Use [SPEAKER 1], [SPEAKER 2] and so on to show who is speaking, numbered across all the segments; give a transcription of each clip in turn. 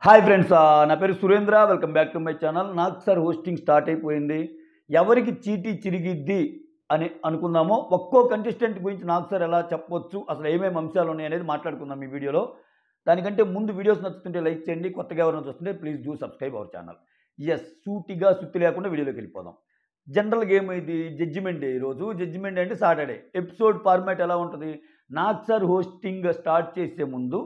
[SPEAKER 1] Hi friends, నా పేరు Surendra. Welcome back to my channel. నాకు సార్ హోస్టింగ్ స్టార్ట్ అయిపోయింది. ఎవరికి చీటీ చిరిగిద్ది అని అనుకుందామో ఒక్కో కంటెస్టెంట్ గురించి నాకు సార్ ఎలా చెప్పొచ్చు, అసలు ఏమేమి అంశాలు ఉన్నాయి అనేది మాట్లాడుకుందాం ఈ వీడియోలో. దానికంటే ముందు వీడియోస్ నచ్చుతుంటే లైక్ చేయండి, కొత్తగా ఎవరైనా చూస్తుంటే please do subscribe our channel. సూటిగా సుత్తి లేకుండా వీడియోలోకి వెళ్ళిపోదాం. జనరల్ గేమ్ ఇది జడ్జిమెంట్ డే. ఈరోజు జడ్జిమెంట్ డే అంటే సాటర్డే. ఎపిసోడ్ ఫార్మాట్ ఎలా ఉంటుంది? నాకు సార్ హోస్టింగ్ స్టార్ట్ చేసే ముందు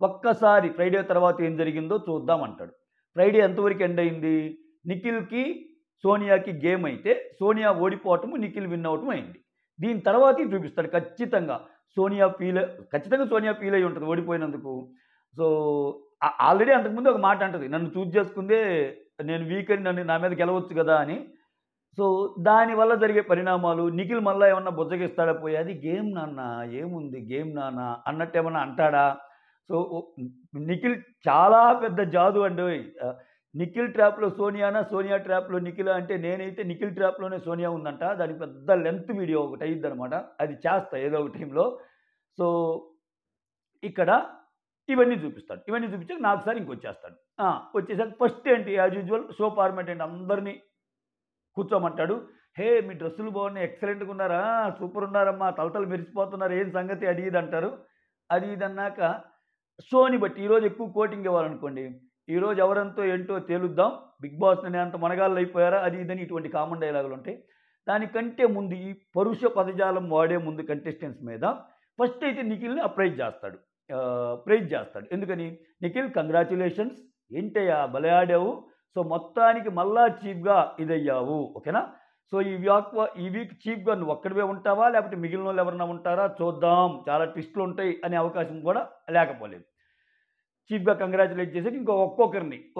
[SPEAKER 1] ఒక్కసారి ఫ్రైడే తర్వాత ఏం జరిగిందో చూద్దామంటాడు. ఫ్రైడే ఎంతవరకు ఎండ్ అయింది? నిఖిల్కి సోనియాకి గేమ్ అయితే సోనియా ఓడిపోవటము, నిఖిల్ విన్ అవటం అయింది. దీని తర్వాత చూపిస్తాడు ఖచ్చితంగా. సోనియా ఫీల్ అయి ఉంటుంది ఓడిపోయినందుకు. సో ఆల్రెడీ అంతకుముందు ఒక మాట అంటది, నన్ను చూజ్ చేసుకుందే నేను వీక్ అని, నన్ను నా మీద గెలవచ్చు కదా అని. సో దానివల్ల జరిగే పరిణామాలు, నిఖిల్ మళ్ళీ ఏమన్నా బుజ్జగిస్తాడా పోయి, అది గేమ్ నాన్న, ఏముంది గేమ్ నాన్న అన్నట్టు ఏమన్నా అంటాడా? సో నిఖిల్ చాలా పెద్ద జాదు అండి. నిఖిల్ ట్రాప్లో సోనియానా, సోనియా ట్రాప్లో నిఖిల్ అంటే, నేనైతే నిఖిల్ ట్రాప్లోనే సోనియా ఉందంట. దానికి పెద్ద లెంత్ వీడియో ఒకటి అయ్యిద్ది అనమాట. అది చేస్తా ఏదో ఒక టైంలో. సో ఇక్కడ ఇవన్నీ చూపిస్తాడు. ఇవన్నీ చూపించాక నాకు సార్ ఇంకొచ్చేస్తాడు. వచ్చేసాక ఫస్ట్ ఏంటి, యాజ్ యూజువల్ షో ఫార్మాట్ ఏంటి, అందరినీ కూర్చోమంటాడు. హే, మీ డ్రెస్సులు బాగున్నాయి, ఎక్సలెంట్గా ఉన్నారా, సూపర్ ఉన్నారమ్మా, తలతలు మెరిసిపోతున్నారు, ఏం సంగతి, అది ఇది అంటారు. అది ఇది అన్నాక షోని బట్టి ఈరోజు ఎక్కువ కోటింగ్ ఇవ్వాలనుకోండి, ఈరోజు ఎవరంతో ఏంటో తేలుద్దాం, బిగ్ బాస్ అనే అంత మనగాళ్ళు అయిపోయారా, అది ఇదని ఇటువంటి కామన్ డైలాగులు ఉంటాయి. దానికంటే ముందు ఈ పరుష పదజాలం వాడే ముందు కంటెస్టెంట్స్ మీద ఫస్ట్ అయితే నిఖిల్ని ప్రైజ్ చేస్తాడు. ఎందుకని? నిఖిల్ కంగ్రాచ్యులేషన్స్, ఏంటయ్యా భలే ఆడావు, సో మొత్తానికి మళ్ళా చీఫ్గా ఇదయ్యావు, ఓకేనా. సో ఈ వీక్ చీఫ్గా నువ్వు ఒక్కడివే ఉంటావా, లేకపోతే మిగిలిన వాళ్ళు ఎవరన్నా ఉంటారా చూద్దాం, చాలా ట్విస్టులు ఉంటాయి అనే అవకాశం కూడా లేకపోలేదు. చీఫ్గా కంగ్రాచులేట్ చేసి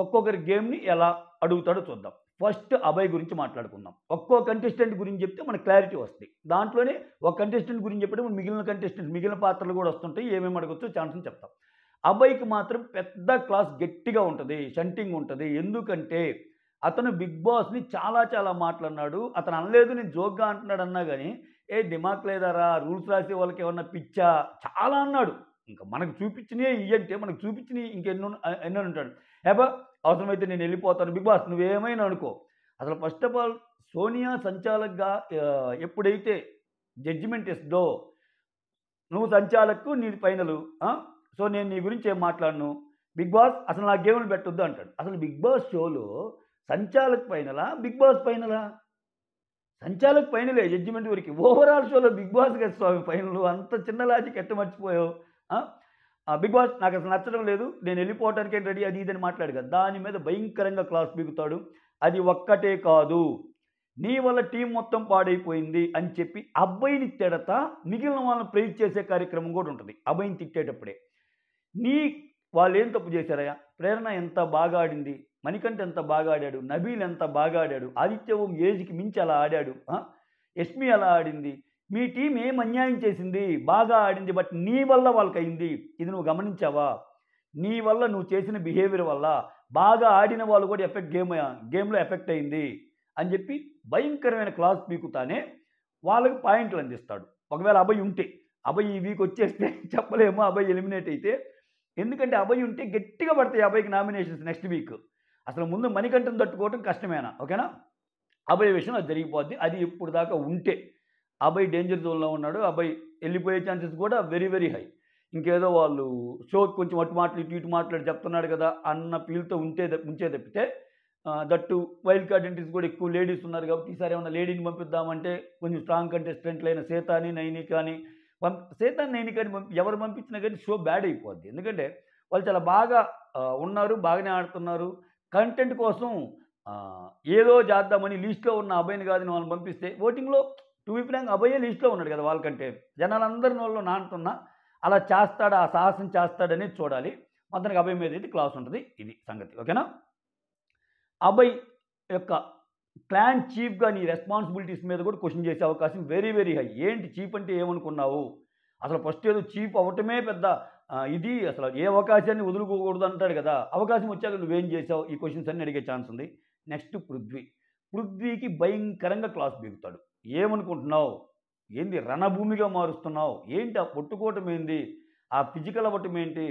[SPEAKER 1] ఒక్కొక్కరి గేమ్ని ఎలా అడుగుతాడో చూద్దాం. ఫస్ట్ అభయ్ గురించి మాట్లాడుకుందాం. ఒక్కో కంటెస్టెంట్ గురించి చెప్తే మనకు క్లారిటీ వస్తుంది. దాంట్లోనే ఒక కంటెస్టెంట్ గురించి చెప్పడం మిగిలిన పాత్రలు కూడా వస్తుంటాయి, ఏమేమి అడగొచ్చో ఛాన్స్ని చెప్తాం. అభయ్కి మాత్రం పెద్ద క్లాస్ గట్టిగా ఉంటుంది, షంటింగ్ ఉంటుంది. ఎందుకంటే అతను బిగ్ బాస్ని చాలా చాలా మాట్లాడినాడు. అతను అనలేదు, నేను జోక్గా అంటున్నాడు అన్నా కానీ, దిమాక్ లేదారా, రూల్స్ రాసే వాళ్ళకి ఏమన్నా పిచ్చా, చాలా అన్నాడు. ఇంకా మనకు చూపించినవి ఇయ్యంటే మనకు చూపించినవి ఎన్నో ఉంటాడు. అవసరమైతే నేను వెళ్ళిపోతాను, బిగ్ బాస్ నువ్వేమైనా అనుకో. అసలు ఫస్ట్ ఆఫ్ ఆల్ సోనియా సంచాలక్గా ఎప్పుడైతే జడ్జిమెంట్ ఇస్తుందో, నువ్వు సంచాలకు, నీ ఫైనలు, సో నేను నీ గురించి ఏం మాట్లాడను, బిగ్ బాస్ అసలు నా గేమ్లు పెట్టొద్దు అంటాడు. అసలు బిగ్ బాస్ షోలో సంచాలక్ ఫైనలా, బిగ్ బాస్ ఫైనలా? సంచాలక్ ఫైనలే జడ్జిమెంట్ వరకు. ఓవరాల్ షోలో బిగ్ బాస్ కదా స్వామి ఫైనల్. అంత చిన్న లాజిక్ ఎట్ట మర్చిపోయావు? బిగ్ బాస్ నాకు అసలు నచ్చడం లేదు, నేను వెళ్ళిపోవటానికే రెడీ, అది ఇదని మాట్లాడు కదా. దాని మీద భయంకరంగా క్లాస్ బిగుతాడు. అది ఒక్కటే కాదు, నీ వల్ల టీం మొత్తం పాడైపోయింది అని చెప్పి అబ్బాయిని తిడతా మిగిలిన వాళ్ళని ప్రైజ్ చేసే కార్యక్రమం కూడా ఉంటుంది. అబ్బాయిని తిట్టేటప్పుడే వాళ్ళు ఏం తప్పు చేశారయ్యా, ప్రేరణ ఎంత బాగా ఆడింది, మణికంఠ ఎంత బాగా ఆడాడు, నబీల్ ఎంత బాగా ఆడాడు, ఆదిత్య ఓం ఏజ్కి మించి అలా ఆడాడు, యష్మి అలా ఆడింది, మీ టీం ఏం అన్యాయం చేసింది, బాగా ఆడింది, బట్ నీ వల్ల వాళ్ళకి అయింది, ఇది నువ్వు గమనించావా? నీ వల్ల, నువ్వు చేసిన బిహేవియర్ వల్ల బాగా ఆడిన వాళ్ళు కూడా గేమ్లో ఎఫెక్ట్ అయింది అని చెప్పి భయంకరమైన క్లాస్ పీకుతానే వాళ్ళకి పాయింట్లు అందిస్తాడు. ఒకవేళ అభయ్ ఈ వీక్ వచ్చేస్తే చెప్పలేమో, అభయ్ ఎలిమినేట్ అయితే. ఎందుకంటే అభయ్ ఉంటే గట్టిగా పడతాయి అభయ్కి నామినేషన్స్ నెక్స్ట్ వీక్. అసలు ముందు మణికంఠను తట్టుకోవటం కష్టమేనా, ఓకేనా. అభయ్ విషయం అది జరిగిపోద్ది. అది ఇప్పుడు దాకా ఉంటే అభయ్ డేంజర్ జోన్లో ఉన్నాడు. అభయ్ వెళ్ళిపోయే ఛాన్సెస్ కూడా వెరీ వెరీ హై. ఇంకేదో వాళ్ళు షోకి కొంచెం అటు మాటలు ఇటు మాట్లాడి చెప్తున్నాడు కదా అన్న ఫీల్తో ఉంచే తప్పితే, దట్టు వైల్డ్ కార్డ్ ఎంట్రీస్ కూడా ఎక్కువ లేడీస్ ఉన్నారు కాబట్టి ఈసారి ఏమన్నా లేడీని పంపిద్దామంటే కొంచెం స్ట్రాంగ్ కంటెస్టెంట్లైన సీతాని, నైని కానీ ఎవరు పంపించినా కానీ షో బ్యాడ్ అయిపోద్ది. ఎందుకంటే వాళ్ళు చాలా బాగా ఉన్నారు, బాగానే ఆడుతున్నారు. కంటెంట్ కోసం ఏదో చేద్దామని లీస్ట్లో ఉన్న అభయ్ని కాదని వాళ్ళని పంపిస్తే ఓటింగ్లో టు బి ఫ్రాంక్ అభయ్యే లీస్ట్లో ఉన్నాడు కదా వాళ్ళకంటే. జనాలందరిని వాళ్ళు నానుతున్నా అలా చేస్తాడా, ఆ సాహసం చేస్తాడనేది చూడాలి. మొత్తానికి అభయ్ మీద అయితే క్లాస్ ఉంటుంది. ఇది సంగతి, ఓకేనా. అభయ్ యొక్క క్లాన్ చీఫ్గా నీ రెస్పాన్సిబిలిటీస్ మీద కూడా క్వశ్చన్ చేసే అవకాశం వెరీ వెరీ హై. ఏంటి చీఫ్ అంటే ఏమనుకున్నావు? అసలు ఫస్ట్ ఏదో చీఫ్ అవ్వటమే పెద్ద ఇది, అసలు ఏ అవకాశాన్ని వదులుకోకూడదు అంటాడు కదా. అవకాశం వచ్చాక నువ్వేం చేసావు, ఈ క్వశ్చన్స్ అన్ని అడిగే ఛాన్స్ ఉంది. నెక్స్ట్ పృథ్వీకి భయంకరంగా క్లాస్ బిగుతాడు. ఏమనుకుంటున్నావు, ఏంది రణభూమిగా మారుస్తున్నావు, ఏంటి ఆ పొట్టుకోవటం ఏంది, ఆ ఫిజికల్ అవ్వటం ఏంటి,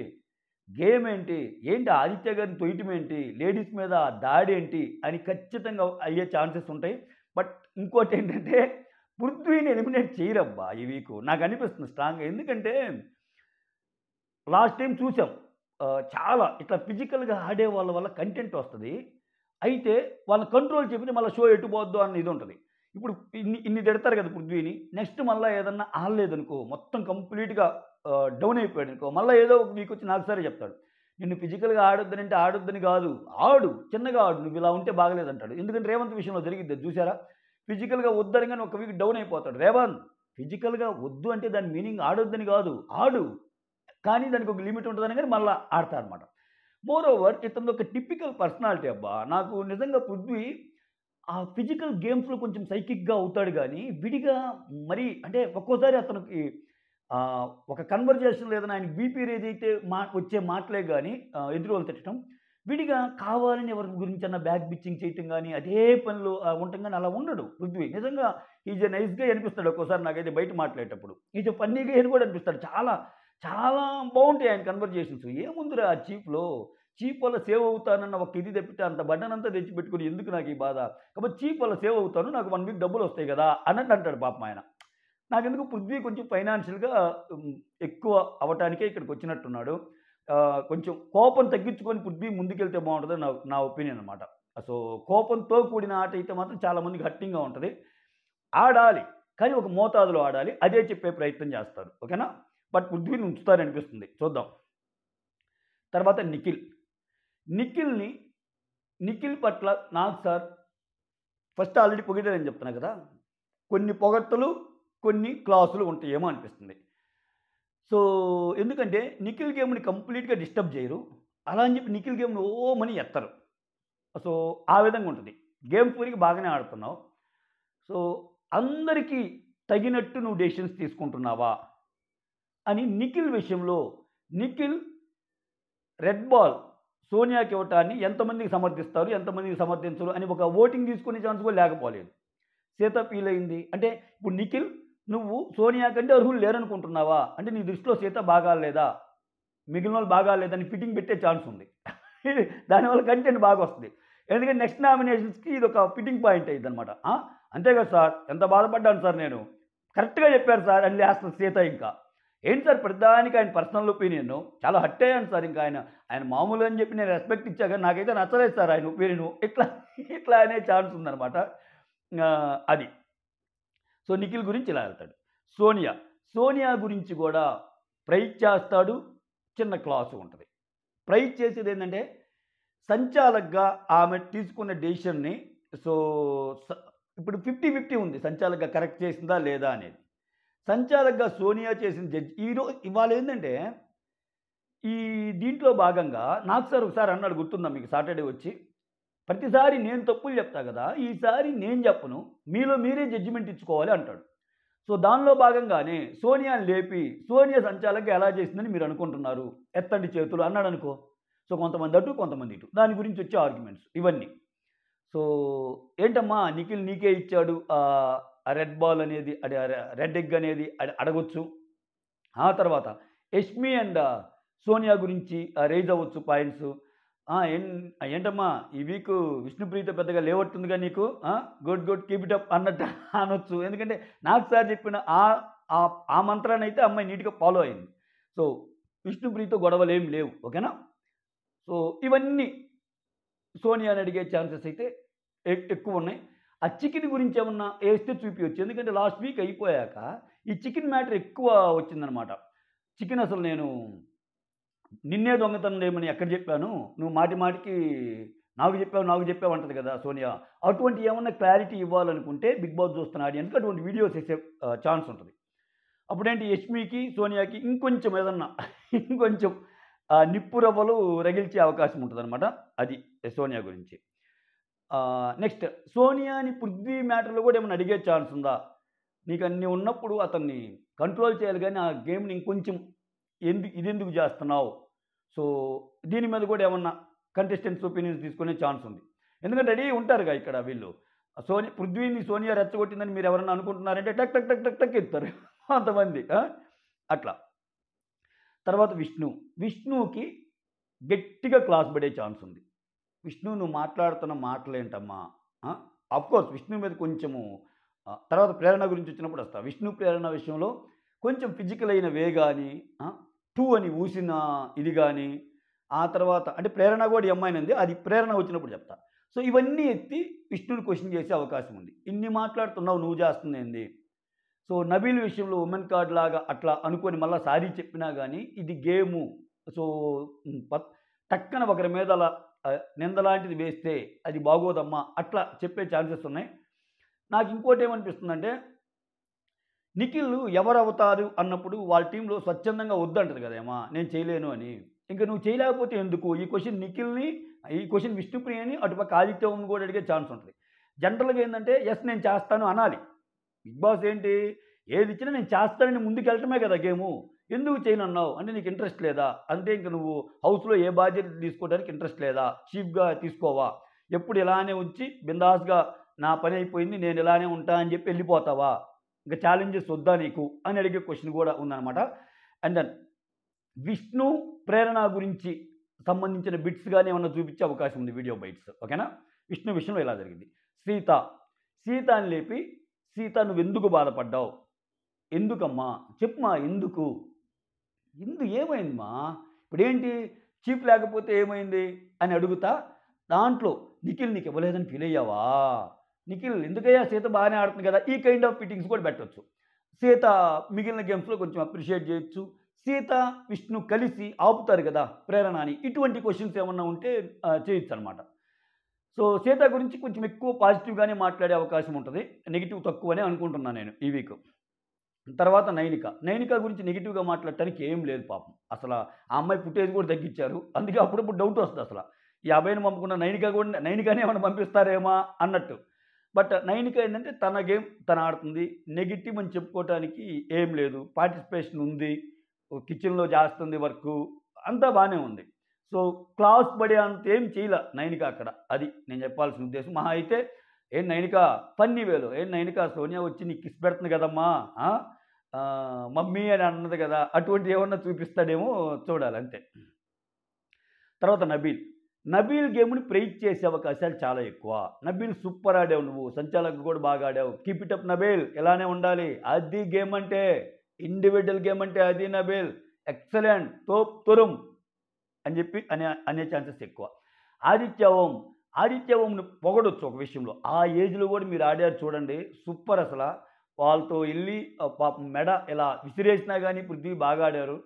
[SPEAKER 1] గేమ్ ఏంటి? ఏంటి ఆదిత్య గారిని తొయ్యటం ఏంటి? లేడీస్ మీద దాడి ఏంటి? అని ఖచ్చితంగా అయ్యే ఛాన్సెస్ ఉంటాయి. బట్ ఇంకోటేంటంటే పృథ్వీని ఎలిమినేట్ చేయరబ్బా ఈ వీకు. నాకనిపిస్తుంది స్ట్రాంగ్‌గా. ఎందుకంటే లాస్ట్ టైమ్ చూసాం. చాలా ఇట్లా ఫిజికల్‌గా ఆడే వాళ్ళ వల్ల కంటెంట్ వస్తది. అయితే వాళ్ళని కంట్రోల్ చెప్పితే మళ్ళా షో ఎటు పోద్దో అన్న ఇదుంటది. ఇప్పుడు ఇన్ని తిడతారు కదా పృథ్వీని. నెక్స్ట్ మళ్ళా ఏదన్నా ఆడలేదనుకో, మొత్తం కంప్లీట్‌గా డౌన్ అయిపోయాడనుకో, మళ్ళా ఏదో ఒక వీకొచ్చి నాకు సరే చెప్తాడు. నిన్ను ఫిజికల్‌గా ఆడొద్దనంటే ఆడొద్దని కాదు. ఆడు. చిన్నగా ఆడు. నువ్విలా ఉంటే బాగలేదంటాడు. ఎందుకంటే రేవంత్ విషయంలో జరిగిద్ది అది చూసారా? ఫిజికల్‌గా వద్దనగానే ఒక వీక్ డౌన్ అయిపోతాడు. రేవంత్ ఫిజికల్‌గా వద్దు అంటే దాని మీనింగ్ ఆడొద్దని కాదు. ఆడు. కానీ దానికి ఒక లిమిట్ ఉంటదనగానే మళ్ళా ఆడతాడనమాట. మోరోవర్ ఇతనిది ఒక టిపికల్ పర్సనాలిటీ అబ్బా! నాకు నిజంగా పృథ్వీ ఆ ఫిజికల్ గేమ్స్‌లో కొంచెం సైకిక్‌గా అవుతాడు గానీ, విడిగా మరీ అంటే ఒక్కోసారి అతనికి ఒక కన్వర్జేషన్‌లో ఏదైనా ఆయనకి బీపీ రేజ్ అయితే వచ్చే మాటలే గానీ ఎదురోళ్ళు తిట్టడం. విడిగా కావాలని ఎవరి గురించన్నా బ్యాక్ బిచ్చింగ్ చేయటం గానీ, అదే పనిలో ఉండటం గానీ అలా ఉండడు పృథ్వీ. నిజంగా ఈజ్ ఎ నైస్ గై అనిపిస్తాడు ఒక్కోసారి నాకైతే బయట మాట్లాడేటప్పుడు. ఈజ్ ఎ ఫన్నీ గై అని కూడా అనిపిస్తాడు. చాలా, చాలా బావుంటాయి ఆయన కన్వర్జేషన్స్. ఏముందిరా చీప్‌లో, చీప్ వల్ల సేవ్ అవుతానన్న ఒక ఇది తప్పితే అంత బర్డెనంతా తెచ్చిపెట్టుకొని ఎందుకు నాకు ఈ బాధ? కాకపోతే చీప్ వల్ల సేవ్ అవుతాను. నాకు 1 వీక్ డబ్బులొస్తాయి గదా! అన్నట్టు అంటాడు పాపం ఆయన. నాకెందుకు పృథ్వీ కొంచెం ఫైనాన్షియల్‌గా ఎక్కువ అవ్వటానికే ఇక్కడికొచ్చినట్టున్నాడు. కొంచెం కోపం తగ్గించుకొని పృథ్వీ ముందుకెళ్తే బావుంటదని నా ఒపీనియన్ అనమాట. సో, కోపంతో కూడిన ఆట అయితే మాత్రం చాలా మందికి హర్టింగ్‌గా ఉంటది. ఆడాలి. కానీ ఒక మోతాదులో ఆడాలి. అదే చెప్పే ప్రయత్నం చేస్తారు. ఓకేనా? బట్ పృథ్వీని ఉంచుతారనిపిస్తుంది. చూద్దాం. తర్వాత నిఖిల్. నిఖిల్‌ని నిఖిల్ పట్ల నాకు సార్ ఫస్ట్ ఆల్రెడీ పొగిడారని చెప్తున్నా కదా! కొన్ని పొగడ్తలు, కొన్ని క్లాసులు ఉంటాయేమో అనిపిస్తుంది. సో, ఎందుకంటే నిఖిల్ గేమ్‌ని కంప్లీట్‌గా డిస్టర్బ్ చేయరు. అలా అని చెప్పి నిఖిల్ గేమ్‌ని ఓమని ఎత్తరు. సో, ఆ విధంగా ఉంటది. గేమ్ ఊరికి బాగానే ఆడుతున్నావు. సో, అందరికీ తగినట్టు నువ్వు డెసిషన్స్ తీసుకుంటున్నావా? అని నిఖిల్ విషయంలో నిఖిల్ రెడ్ బాల్ సోనియాకి ఇవ్వటాన్ని ఎంతమందికి సమర్థిస్తారు? ఎంతమందికి సమర్థించరు? అని ఒక ఓటింగ్ తీసుకునే ఛాన్స్ కూడా లేకపోలేదు. సీత ఫీల్ అయింది. అంటే ఇప్పుడు నిఖిల్ నువ్వు సోనియా కంటే అర్హులు లేరనుకుంటున్నావా? అంటే నీ దృష్టిలో సీత బాగా ఆడలేదా? మిగిలినోళ్ళు బాగా ఆడలేదని ఫిట్టింగ్ పెట్టే ఛాన్స్ ఉంది. దానివల్ల కంటెంట్ బాగొస్తది. ఎందుకంటే నెక్స్ట్ నామినేషన్స్‌కి ఇదొక ఫిట్టింగ్ పాయింట్ అయ్యిద్దనమాట. అంతే కదా సార్! ఎంత బాధపడ్డాను సార్ నేను. కరెక్ట్‌గా చెప్పారు సార్ అని లేస్తది సీత ఇంకా. ఏంటి సార్ ప్రతిదానికి ఆయన పర్సనల్ ఒపీనియను. చాలా హర్ట్ అయ్యాను సార్ ఇంకా ఆయన మామూలు అని చెప్పి నేను రెస్పెక్ట్ ఇచ్చా గాని నాకైతే నచ్చలేదు సార్ ఆయన ఒపీనియను. ఇట్లా అనే ఛాన్స్ ఉందనమాట. అది. సో, నిఖిల్ గురించి ఇలా వెళ్తాడు. సోనియా. సోనియా గురించి గూడా ప్రైజ్ చేస్తాడు. చిన్న క్లాసు ఉంటది. ప్రైజ్ చేసేదేంటంటే, సంచాలక్‌గా ఆమె తీసుకున్న డెసిషన్‌ని సో, స ఇప్పుడు 50, 50 ఉంది. సంచాలక్‌గా కరెక్ట్ చేసిందా లేదా అనేది. సంచాలక్‌గా సోనియా చేసిన ఇవాళేందంటే, ఈ దీంట్లో భాగంగా నాకు సార్ ఒకసారి అన్నాడు గుర్తుందా మీకు సాటర్‌డే వచ్చి, ప్రతిసారి నేను తప్పులు చెప్తా గదా! ఈసారి నేను చెప్పను. మీలో మీరే జడ్జిమెంట్ ఇచ్చుకోవాలి అంటాడు. సో, దానిలో భాగంగానే సోనియాని లేపి, సోనియా సంచాలక్‌గా ఎలా చేసిందని మీరు అనుకుంటున్నారు? ఎత్తండి చేతులు అన్నాడనుకో. సో, కొంతమంది అటు, కొంతమంది ఇటు. దాని గురించి వచ్చే ఆర్గ్యుమెంట్స్ ఇవన్నీ. సో, ఏంటమ్మా నిఖిల్ నీకే ఇచ్చాడు ఆ రెడ్ బాల్ అనేది అదే రెడ్ ఎగ్ అనేది అడగొచ్చు. ఆ తర్వాత యష్మి అండ్ సోనియా గురించి రైజ్ అవ్వచ్చు పాయింట్స్. ఆ! ఏం ఏంటమ్మా ఈ వీకు విష్ణుప్రీత పెద్దగా లేవట్టుందిగా నీకు. Good, good keep it up అన్నట్టు అనొచ్చు. ఎందుకంటే నాకు సార్ చెప్పిన ఆ మంత్రాన్నయితే అమ్మాయి నీట్‌గా ఫాలో అయింది. సో, విష్ణుప్రీత గొడవలేమి లేవు. ఓకేనా? సో, ఇవన్నీ సోనియాని అడిగే ఛాన్సెస్ అయితే ఎక్కువున్నాయి. ఆ చికెన్ గురించి ఏమన్నా ఏస్తే చూపియొచ్చు. ఎందుకంటే లాస్ట్ వీక్ అయిపోయాక ఈ చికెన్ మ్యాటర్ ఎక్కువ వచ్చిందనమాట. చికెన్ అసలు నేను నిన్నే దొంగతనం చేయమని ఎక్కడ చెప్పాను? నువ్వు మాటి మాటికి నాకు చెప్పావు అంటది కదా సోనియా. అటువంటి ఏమన్నా క్లారిటీ ఇవ్వాలనుకుంటే 'బిగ్ బాస్' చూస్తున్న ఆడియన్స్‌కి అటువంటి వీడియోస్ ఏసే ఛాన్స్ ఉంటది. అప్పుడేంటి యష్మికి, సోనియాకి ఇంకొంచెం ఏదన్నా ఇంకొంచెం నిప్పు రవ్వలు రగిల్చే అవకాశం ఉంటదనమాట. అది సోనియా గురించి. నెక్స్ట్ సోనియాని పృథ్వీ మ్యాటర్‌లో కూడా ఏమన్నా అడిగే ఛాన్స్ ఉందా? నీకన్ని ఉన్నప్పుడు అతన్ని కంట్రోల్ చేయాలి గానీ, ఆ గేమ్‌ని ఇంకొంచెం ఇదెందుకు జేస్తున్నావు? సో, దీని మీద గూడా ఏమన్నా కంటెస్టెంట్స్ ఒపీనియన్స్ తీసుకునే ఛాన్స్ ఉంది. ఎందుకంటే రెడీ ఉంటారుగా ఇక్కడ వీళ్ళు. పృథ్వీని సోనియా రెచ్చగొట్టిందని మీరెవరన్నా అనుకుంటున్నారంటే టక్ టక్ టక్ టక్ టక్ ఎత్తుతారు కొంతమంది. అట్లా. తర్వాత విష్ణుకి గట్టిగా క్లాస్ పడే ఛాన్స్ ఉంది. విష్ణు నువ్వు మాట్లాడుతున్న మాటలేంటమ్మా? అఫ్‌కోర్స్ విష్ణు మీద కొంచెము తర్వాత ప్రేరణ గురించి వచ్చినప్పుడు వస్తా. విష్ణు ప్రేరణ విషయంలో కొంచెం ఫిజికల్ అయిన వే గాని, టూ అని ఊసిన ఇది గాని, ఆ తర్వాత అంటే ప్రేరణ కూడా ఈ అమ్మాయినంది. అది ప్రేరణ వచ్చినప్పుడు చెప్తా. సో, ఇవన్నీ ఎత్తి విష్ణుని క్వెషన్ చేసే అవకాశం ఉంది. ఇన్ని మాట్లాడుతున్నావు నువ్వు చేస్తుందేంది? సో, నబీల్ విషయంలో ఉమెన్ కార్డ్ లాగా అట్లా అనుకోని మళ్ళా సారీ చెప్పినా గానీ, ఇది గేము. సో, టక్కన ఒకరి మీద అలా నిందలాంటిది వేస్తే అది బాగోదమ్మా అట్లా చెప్పే ఛాన్సెస్ ఉన్నాయి. నాకు ఇంకోటేమనిపిస్తుందంటే, నిఖిల్ ఎవరవుతారు అన్నప్పుడు వాళ్ళ టీంలో స్వచ్ఛందంగా వద్దంటది కదేమా నేను చేయలేను అని. ఇంక నువ్వు చేయలేకపోతే ఎందుకు? ఈ క్వెషన్ నిఖిల్‌ని, ఈ క్వెషన్ విష్ణుప్రియని, అటుపక్క ఆదిత్యని కూడా అడిగే ఛాన్స్ ఉంటది. జనరల్‌గా ఏందంటే, యెస్ నేను చేస్తాను అనాలి. బిగ్ బాస్ ఏంటి? ఏదిచ్చినా నేను చేస్తానని ముందుకెళ్ళటమే కదా గేము. ఎందుకు చేయనన్నావు? అంటే నీకు ఇంట్రెస్ట్ లేదా? అంటే ఇంక నువ్వు హౌస్‌లో ఏ బాధ్యత తీసుకోవడానికి ఇంట్రెస్ట్ లేదా? చీఫ్‌గా తీసుకోవా? ఎప్పుడు ఇలానే ఉంచి బిందాస్‌గా నా పని అయిపోయింది నేను ఇలానే ఉంటా అని చెప్పి వెళ్ళిపోతావా? ఇంక ఛాలెంజెస్ వద్దా నీకు? అని అడిగే క్వెషన్ కూడా ఉందనమాట. అండ్ దెన్ విష్ణు, ప్రేరణ గురించి సంబంధించిన బిట్స్ గాని ఏమన్నా చూపించే అవకాశం ఉంది వీడియో బైట్స్. ఓకేనా? విష్ణు విషయంలో ఇలా జరిగింది. సీతని లేపి, సీత నువ్వెందుకు బాధపడ్డావు? ఎందుకమ్మా? చెప్పుమా ఎందుకు? ఏమైందమ్మా? ఇప్పుడేంటి చీఫ్ లేకపోతే ఏమైంది? అని అడుగుతా, దాంట్లో నిఖిల్ నీకు ఇవ్వలేదని ఫీల్ అయ్యావా? నిఖిల్ ఎందుకయ్యా సీత బాగానే ఆడుతుంది కదా! ఈ కైండ్ ఆఫ్ ఫిట్టింగ్స్ కూడా పెట్టొచ్చు. సీత మిగిలిన గేమ్స్‌లో కొంచెం అప్రిషియేట్ చేయొచ్చు. సీత, విష్ణు కలిసి ఆపుతారు కదా ప్రేరణ అని. ఇటువంటి క్వెషన్స్ ఏమన్నా ఉంటే చేయొచ్చనమాట. సో, సీత గురించి కొంచెం ఎక్కువ పాజిటివ్‌గానే మాట్లాడే అవకాశం ఉంటది. నెగెటివ్ తక్కువనే అనుకుంటున్నాను నేను ఈ వీక్. తర్వాత నైనిక గురించి నెగెటివ్‌గా మాట్లాడటానికి ఏం లేదు పాపం. ఆ అమ్మాయి ఫుటేజ్ కూడా తగ్గిచ్చారు. అందుకే అప్పుడప్పుడు డౌట్ వస్తది అసల. ఈ అభయని పంపకుండా నైనికనే ఏమన్నా పంపిస్తారేమో అన్నట్టు. బట్ నైనిక ఏంటంటే తన గేమ్ తను ఆడుతుంది. నెగెటివ్ అని చెప్పుకోవటానికి ఏం లేదు. పార్టిసిపేషన్ ఉంది. కిచెన్‌లో చేస్తుంది వర్కు. అంతా బానే ఉంది. సో, క్లాస్ పడే అంత ఏం చేయల నైనిక అక్కడ. అది నేను చెప్పాల్సిన ఉద్దేశం. మహా అయితే "ఏం నైనిక ఫన్నీ వేలో ఏం నైనిక సోనియా వచ్చి నీకు కిస్ పెడుతుంది కదమ్మా! మమ్మీ" అని అన్నది కదా! అటువంటివి ఏమన్నా చూపిస్తాడేమో చూడాలి అంతే. తర్వాత నబీల్ గేమ్‌ని ప్రైజ్ చేసే అవకాశాలు చాలా ఎక్కువ. నబీల్ సూపర్ ఆడావు నువ్వు. సంచాలకులు కూడా బాగా ఆడావు. కీప్ ఇట్ అప్ నబీల్ ఇలానే ఉండాలి. అది గేమ్ అంటే. ఇండివిడ్యువల్ గేమ్ అంటే అది నబీల్. ఎక్సలెంట్. తోప్ తురుం అని చెప్పి అనే ఛాన్సెస్ ఎక్కువ. ఆదిత్య ఓంని పొగడొచ్చు ఒక విషయంలో. ఆ ఏజ్‌లో కూడా మీరు ఆడారు చూడండి. సూపర్ అసల. వాళ్ళతో ఎళ్లి పాపం మెడ ఇలా విసిరేసినా గాని పృథ్వీ బాగా ఆడారు.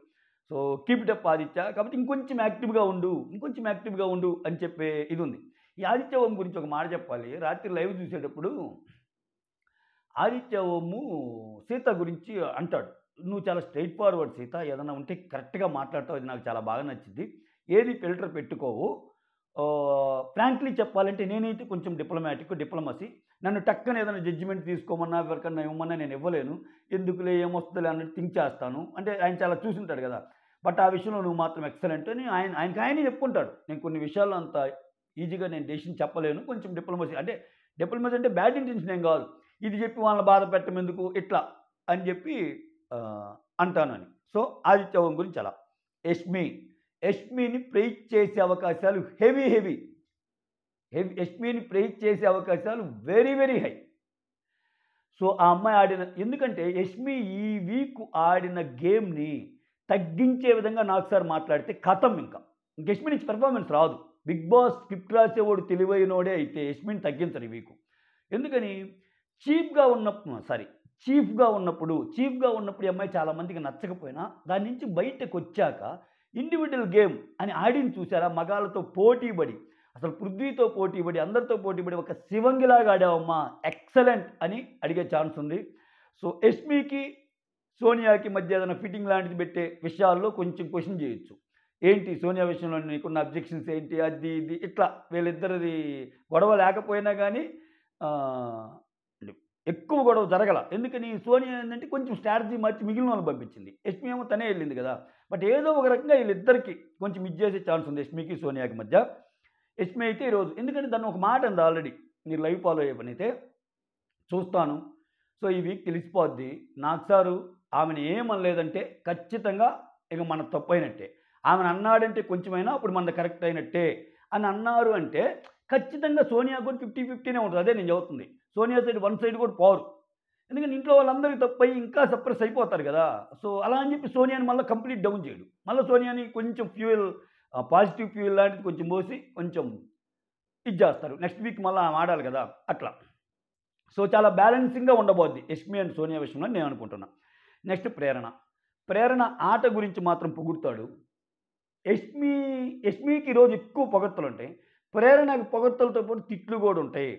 [SPEAKER 1] So, keep it up Aditya. కాబట్టి ఇంకొంచెం యాక్టివ్‌గా ఉండు అని చెప్పే ఇదుంది. ఈ ఆదిత్య ఓం గురించి ఒక మాట చెప్పాలి. రాత్రి లైవ్ చూసేటప్పుడు ఆదిత్య ఓము సీత గురించి అంటాడు. "నువ్వు చాలా స్ట్రెయిట్ ఫార్వర్డ్ సీత. ఏదన్నా ఉంటే కరెక్ట్‌గా మాట్లాడతావు. అది నాకు చాలా బాగా నచ్చింది. ఏది ఫిల్టర్ పెట్టుకోవు. ఫ్రాంక్లీ చెప్పాలంటే నేనైతే కొంచెం డిప్లొమసీ. నన్ను టక్కన ఏదైనా జడ్జిమెంట్ తీసుకోమన్నా, ఎవరికన్నా ఇవ్వమన్నా నేను ఇవ్వలేను. ఎందుకులే ఏమొస్తదిలే అన్నట్టు థింక్ చేస్తాను." అంటే ఆయన చాలా చూసుంటాడు కదా! బట్ ఆ విషయంలో నువ్వు మాత్రం ఎక్సలెంట్ అని ఆయనకి చెప్పుకుంటాడు. నేను కొన్ని విషయాల్లో అంత ఈజీగా నేను డెసిషన్ చెప్పలేను. కొంచెం డిప్లొమసీ అంటే బ్యాడ్ ఇంటెన్షన్ ఏం కాదు. ఇది చెప్పి వాళ్ళని బాధ పెట్టమెందుకు ఇట్లా అని చెప్పి అంటానని. సో, ఆదిత్య ఓం గురించి అలా. యష్మిని ప్రైజ్ చేసే అవకాశాలు హెవీ. యష్మిని ప్రైజ్ చేసే అవకాశాలు వెరీ హై. సో, ఆ అమ్మాయి ఎందుకంటే యష్మి ఈ వీక్ ఆడిన గేమ్‌ని తగ్గించే విధంగా నాకు సార్ మాట్లాడితే ఖతం ఇంకా. యష్మి నుంచి పెర్ఫార్మెన్స్ రాదు. బిగ్ బాస్ స్క్రిప్ట్ రాసేవాడు తెలివైనోడే అయితే యష్మిని తగ్గించరు ఈ వీకు. ఎందుకని చీఫ్‌గా ఉన్నప్పుడు ఈ అమ్మాయి చాలా మందికి నచ్చకపోయినా దాని నుంచి బయటకొచ్చాక ఇండివిడ్యువల్ గేమ్ అని ఆడింది చూసారా? మగాళ్ళతో పోటీపడి, అసలు పృథ్వీతో పోటీపడి, అందరితో పోటీపడి ఒక శివంగిలాగా ఆడావమ్మా ఎక్సలెంట్ అని అడిగే ఛాన్స్ ఉంది. సో, యష్మికి, సోనియాకి మధ్య ఏదైనా ఫిట్టింగ్ లాంటిది పెట్టే విషయాల్లో కొంచెం క్వెషన్ చేయొచ్చు. ఏంటి సోనియా విషయంలో నీకున్న అబ్జెక్షన్స్ ఏంటి? అది ఇది ఇట్లా వీళ్ళిద్దరిది గొడవ లేకపోయినా కానీ ఎక్కువ గొడవ జరగల. ఎందుకని సోనియా ఏంటంటే కొంచెం స్ట్రాటజీ మార్చి మిగిలిన వాళ్ళని పంపించింది. యష్మి ఏమో తనే వెళ్ళింది కదా! బట్ ఏదో ఒక రకంగా వీళ్ళిద్దరికి కొంచెం చేసే ఛాన్స్ ఉంది యష్మికి, సోనియాకి మధ్య. యష్మి అయితే ఈరోజు ఎందుకంటే దాన్ని ఒక మాట అంది ఆల్రెడీ. మీరు లైవ్ ఫాలో అయ్యే పనైతే చూస్తాను. సో, ఈ వీక్ తెలిసిపోద్ది. నాకు సారు ఆమెను ఏమనలేదంటే ఖచ్చితంగా ఇక మన తప్పైనట్టే. ఆమెను అన్నాడంటే కొంచెమైనా అప్పుడు మనది కరెక్ట్ అయినట్టే అని అన్నారు అంటే ఖచ్చితంగా సోనియా కూడా 50-50నే ఉంటుంది. అదే నేను చెబుతుంది. సోనియా సైడ్ వన్ సైడ్ కూడా పోరు. ఎందుకంటే ఇంట్లో వాళ్ళందరికీ తప్పయి ఇంకా సప్రెస్ అయిపోతారు కదా! సో, అలా అని చెప్పి సోనియాని మళ్ళా కంప్లీట్ డౌన్ చేయడు. మళ్ళా సోనియాని కొంచెం పాజిటివ్ ఫ్యూయల్ లాంటిది కొంచెం పోసి కొంచెం ఇది చేస్తారు. నెక్స్ట్ వీక్ మళ్ళా ఆమె ఆడాలి కదా! అట్లా. సో, చాలా బ్యాలెన్సింగ్‌గా ఉండబోద్ది యష్మి అండ్ సోనియా విషయంలో అని నేను అనుకుంటున్నా. నెక్స్ట్ ప్రేరణ. ప్రేరణ ఆట గురించి మాత్రం పొగుడుతాడు. యష్మి యష్మికి ఈరోజు ఎక్కువ పొగడ్తలుంటాయి. ప్రేరణకి పొగడ్తలతో పాటు తిట్లు కూడా ఉంటాయి.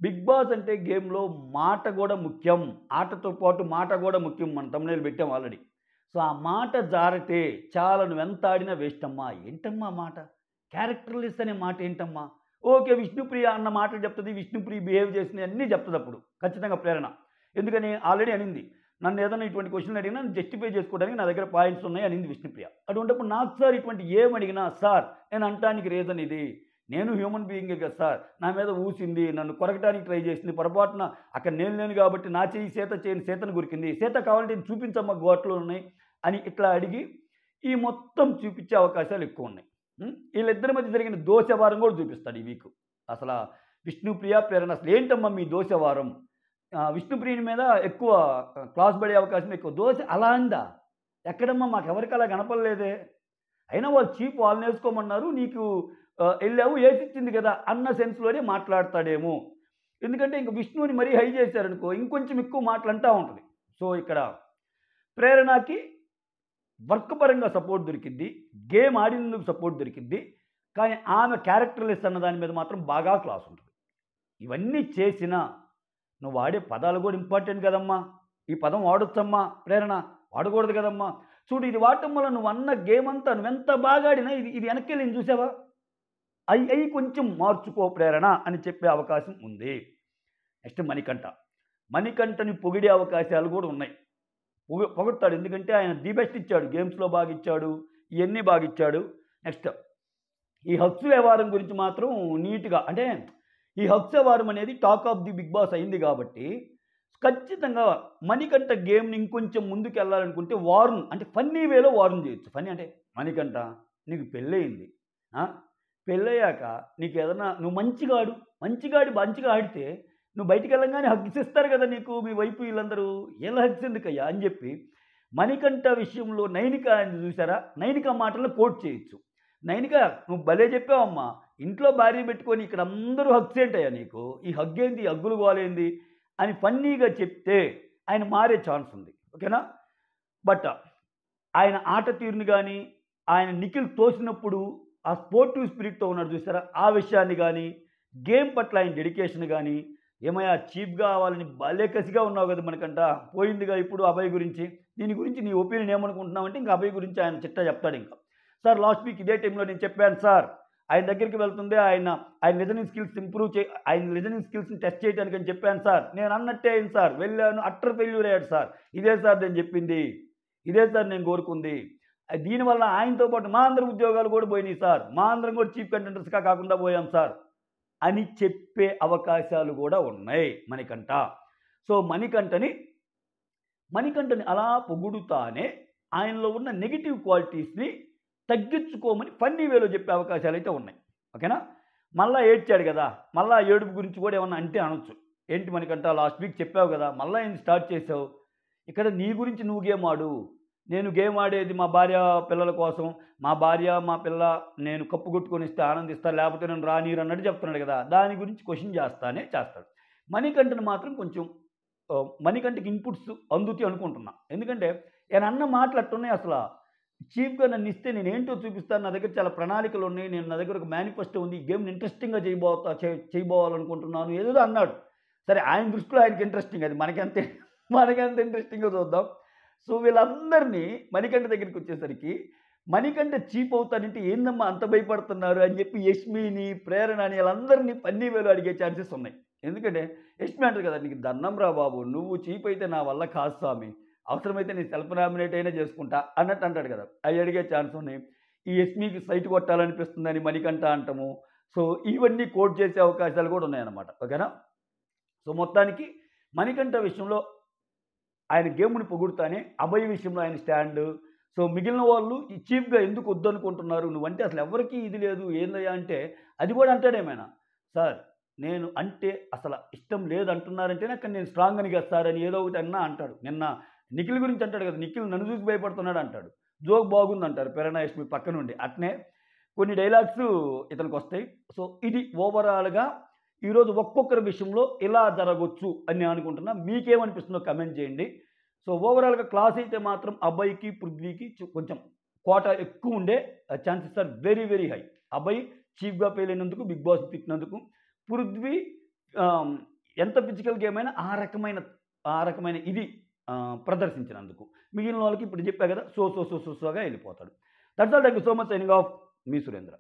[SPEAKER 1] బిగ్ బాస్ అంటే గేమ్‌లో మాట గూడా ముఖ్యం. ఆటతో పాటు మాట గూడా ముఖ్యం. మనం థంబ్‌నెయిల్ పెట్టాం ఆల్రెడీ. సో, ఆ మాట జారితే చాలా నువ్వెంత ఆడినా వేస్ట్ అమ్మా. ఏంటమ్మా మాట? క్యారెక్టర్‌లెస్ అనే మాట ఏంటమ్మా? ఓకే. విష్ణుప్రియ అన్న మాటలు చెప్తది. విష్ణుప్రియ బిహేవ్ చేసినయన్నీ చెప్తదప్పుడు. ఖచ్చితంగా ప్రేరణ. ఎందుకని ఆల్రెడీ అనింది. నన్ను ఏదైనా ఇటువంటి క్వెషన్‌లు అడిగినా జస్టిఫై చేసుకోవడానికి నా దగ్గర పాయింట్స్ ఉన్నాయి అనింది విష్ణుప్రియ. అటువంటప్పుడు నాకు సార్ ఇటువంటి ఏమడిగినా సార్ నేను అనటానికి రీజన్ ఇది. నేను హ్యూమన్ బీయింగే కదా సార్. నా మీద ఊసింది. నన్ను కొరకటానికి ట్రై చేసింది. పొరపాటున అక్కడ నేను లేను కాబట్టి నా చెయ్యి సీత చేయని సీతను కొరికింది. సీత కావాలంటే చూపించమ్మా గోట్లు ఉన్నాయి అని ఇట్లా అడిగి ఈ మొత్తం చూపించే అవకాశాలు ఎక్కువున్నాయి. వీళ్ళిద్దరి మధ్య జరిగిన దోషవారం కూడా చూపిస్తాడు ఈ వీకు. అసల విష్ణుప్రియ, ప్రేరణ అసలు ఏంటమ్మా మీ దోషవారం? విష్ణుప్రియుని మీద ఎక్కువ క్లాస్ పడే అవకాశం ఎక్కువ. దోశ అలా అందా? ఎక్కడమ్మా మాకెవరికి అలా కనపడలేదే. అయినా వాళ్ళు చీప్ వాళ్ళని వేసుకోమన్నారు. నీకు ఎళ్ళావు ఏసిచ్చింది కదా! అన్న సెన్స్‌లోనే మాట్లాడతాడేమో. ఎందుకంటే ఇంక విష్ణువుని మరీ హై చేశారనుకో ఇంకొంచెం ఎక్కువ మాటలు అంటా ఉంటది. సో, ఇక్కడ ప్రేరణకి వర్క్ పరంగా సపోర్ట్ దొరికిద్ది. గేమ్ ఆడినందుకు సపోర్ట్ దొరికిద్ది. కానీ ఆమె క్యారెక్టర్‌లెస్ అన్న దాని మీద మాత్రం బాగా క్లాస్ ఉంటది. ఇవన్నీ చేసినా నువ్వు వాడే పదాలు కూడా ఇంపార్టెంట్ కదమ్మా. ఈ పదం వాడొచ్చమ్మా ప్రేరణ. వాడకూడదు కదమ్మా. చూడు ఇది వాడటం వల్ల నువ్వన్న గేమ్ అంతా నువ్వెంత బాగా ఆడినా ఇది వెనక్కెళ్ళింది చూసావా? అయి కొంచెం మార్చుకో ప్రేరణ అని చెప్పే అవకాశం ఉంది. నెక్స్ట్ మణికంఠ. మణికంఠని పొగిడే అవకాశాలు కూడా ఉన్నాయి. పొగుడుతాడు. ఎందుకంటే ఆయన ది బెస్ట్ ఇచ్చాడు. గేమ్స్‌లో బాగా ఇచ్చాడు. ఇయన్నీ బాగా ఇచ్చాడు. నెక్స్ట్ ఈ హక్స్ వ్యవహారం గురించి మాత్రం నీట్‌గా అంటే ఈ హక్స్ వ్యవహారం అనేది talk of the Bigg Boss అయింది కాబట్టి ఖచ్చితంగా మణికంఠ గేమ్‌ని ఇంకొంచెం ముందుకెళ్ళాలనుకుంటే వార్న్ అంటే ఫన్నీ వేలో వార్న్ చేయొచ్చు. ఫన్నీ అంటే మణికంఠ నీకు పెళ్ళయింది. ఆ! పెళ్ళయ్యాక నీకేదన్నా నువ్వు మంచిగా ఆడితే నువ్వు బయటికెళ్ళంగానే హగ్స్ ఇస్తారు కదా నీకు మీ వైఫ్ వీళ్ళందరూ. ఈళ్ళ హగ్స్ ఎందుకయ్యా అని చెప్పి మణికంఠ విషయంలో నైనిక అని చూసారా? నైనిక మాటలను కోట్ చేయొచ్చు. నైనిక నువ్వు భలే చెప్పావమ్మా. ఇంట్లో భార్య పెట్టుకొని ఇక్కడ అందరూ హగ్స్ ఏంటయ్యా నీకు? ఈ హగ్గేంది? హగ్గులు గోలేంది? అని ఫన్నీగా చెప్తే ఆయన మారే ఛాన్స్ ఉంది. ఓకేనా? బట్ ఆయన ఆట తీరుని గానీ, ఆయన నిఖిల్ తోసినప్పుడు ఆ స్పోర్టివ్ స్పిరిట్‌తో ఉన్నాడు చూసారా? ఆ విషయాన్ని గానీ, గేమ్ పట్ల ఆయన డెడికేషన్ గానీ, ఏమయ్యా చీప్‌గా అవ్వాలని భలే కసిగా ఉన్నావు కదా మనకంట. పోయిందిగా ఇప్పుడు అభయ్ గురించి. దీని గురించి నీ ఒపీనియన్ ఏమనుకుంటున్నావంటే ఇంక అభయ్ గురించి ఆయన చిట్టా చెప్తాడింక. సార్ లాస్ట్ వీక్ ఇదే టైంలో నేను చెప్పాను సార్. ఆయన దగ్గరికి వెళ్తుంది ఆయన లిజనింగ్ స్కిల్స్ ఆయన లిజనింగ్ స్కిల్స్‌ని టెస్ట్ చేయడానికని చెప్పాను సార్. నేను అన్నట్టే అయింది సార్. వెళ్ళాను అట్టర్ ఫెయిల్యూర్ అయ్యాడు సార్. ఇదే సార్ నేను చెప్పింది. ఇదే సార్ నేను కోరుకుంది. దీనివల్ల ఆయనతో పాటు మా అందరి ఉద్యోగాలు కూడా పోయినాయి సార్. మా అందరం కూడా చీఫ్ కంటెండర్స్‌గా కాకుండా పోయాం సార్ అని చెప్పే అవకాశాలు కూడా ఉన్నాయి మణికంఠ. సో, మణికంఠని అలా పొగుడుతానే ఆయనలో ఉన్న నెగెటివ్ క్వాలిటీస్‌ని తగ్గించుకోమని ఫన్నీ వేలో చెప్పే అవకాశాలైతే ఉన్నాయి. ఓకేనా? మళ్ళా ఏడ్చాడు కదా! మళ్ళా ఏడుపు గురించి కూడా ఏమన్నా అంటే అనొచ్చు. ఏంటి మణికంఠ లాస్ట్ వీక్ చెప్పావు కదా! మళ్ళా ఏంది స్టార్ట్ చేసావు? ఇక్కడ నీ గురించి నువ్వు గేమ్ ఆడు. నేను గేమ్ ఆడేది మా భార్య పిల్లల కోసం. మా భార్య, మా పిల్ల నేను కప్పు కొట్టుకొనిస్తే ఆనందిస్తా. లేకపోతే నన్ను రానీయరు అన్నట్టు చెప్తున్నాడు కదా! దాని గురించి క్వెషన్ చేస్తాడు. మణికంఠని మాత్రం కొంచెం మణికంఠకి ఇన్పుట్స్ అందుతాయి అనుకుంటున్నా. ఎందుకంటే ఆయన అన్న మాటలు అట్టున్నాయి అసల. చీఫ్‌గా నన్ను ఇస్తే నేనేంటో చూపిస్తాను. నా దగ్గర చాలా ప్రణాళికలు ఉన్నాయి. నా దగ్గర ఒక మేనిఫెస్టో ఉంది. ఈ గేమ్‌ని ఇంట్రెస్టింగ్‌గా చేయబోవాలనుకుంటున్నాను. ఏదేదో అన్నాడు. సరే ఆయన దృష్టిలో ఆయనకి ఇంట్రెస్టింగ్ అది. మనకెంత ఇంట్రెస్టింగో చూద్దాం. సో, వీళ్ళందరినీ మణికంఠ దగ్గరికొచ్చేసరికి మణికంఠ చీప్ అవుతానంటే ఏందమ్మా అంత భయపడుతున్నారు అని చెప్పి యష్మిని, ప్రేరణ అని వీళ్ళందరినీ ఫన్నీ వేలో అడిగే ఛాన్సెస్ ఉన్నాయి. ఎందుకంటే యష్మి అంటారు కదా! నీకు దండం రా బాబు. నువ్వు చీప్ అయితే నా వల్ల కాదు స్వామి. అవసరమైతే నేను సెల్ఫ్ నామినేట్ అయినా చేసుకుంటా అన్నట్టు అంటాడు కదా! అవి అడిగే ఛాన్స్ ఉన్నాయి. ఈ యష్మికి సైట్ కొట్టాలనిపిస్తుందని మణికంఠ అంటము. సో, ఇవన్నీ కోట్ చేసే అవకాశాలు కూడా ఉన్నాయన్నమాట. ఓకేనా? సో, మొత్తానికి మణికంఠ విషయంలో ఆయన గేమ్‌ని పొగుడుతానే అభయ్ విషయంలో ఆయన స్టాండు, సో మిగిలిన వాళ్ళు ఈ చీప్‌గా ఎందుకు వద్దనుకుంటున్నారు? నువ్వంటే అసలు ఎవరికీ ఇది లేదు ఏందయ్యా అంటే, అది కూడా అంటాడేమైనా, సార్ నేను అంటే అసల ఇష్టం లేదంటున్నారంటేనే అక్కడ నేను స్ట్రాంగ్ అని కదా సార్ అని ఏదో ఒకటి అన్నా అంటాడు. నిన్న నిఖిల్ గురించి అంటాడు కదా! నిఖిల్ నన్ను చూసి భయపడుతున్నాడు అంటాడు. జోక్ బాగుందంటారు 'పిరణయష్మి' పక్కనుండి. అట్నే కొన్ని డైలాగ్స్ ఇతనికొస్తాయి. సో ఇది ఓవరాల్‌గా ఈరోజు ఒక్కొక్కరి విషయంలో ఇలా జరగొచ్చు అని నేను అనుకుంటున్నా. మీకేమనిపిస్తుందో కామెంట్ చేయండి. సో ఓవరాల్‌గా క్లాస్ అయితే మాత్రం అభయ్‌కి, పృథ్వీకి కొంచెం కోటా ఎక్కువుండే chances are very, very high. Abhay చీఫ్‌గా ఫెయిల్ అయినందుకు, బిగ్ బాస్ తిట్టినందుకు. పృథ్వీ ఆహ్, ఎంత ఫిజికల్ గేమ్ అయినా ఆ రకమైన ఇది ప్రదర్శించినందుకు. మిగిలిన వాళ్ళకి ఇప్పుడు చెప్పా కదా! సోగా ఎళ్ళిపోతాడు. That's all. Thank you so much. Signing off. మీ సురేంద్ర.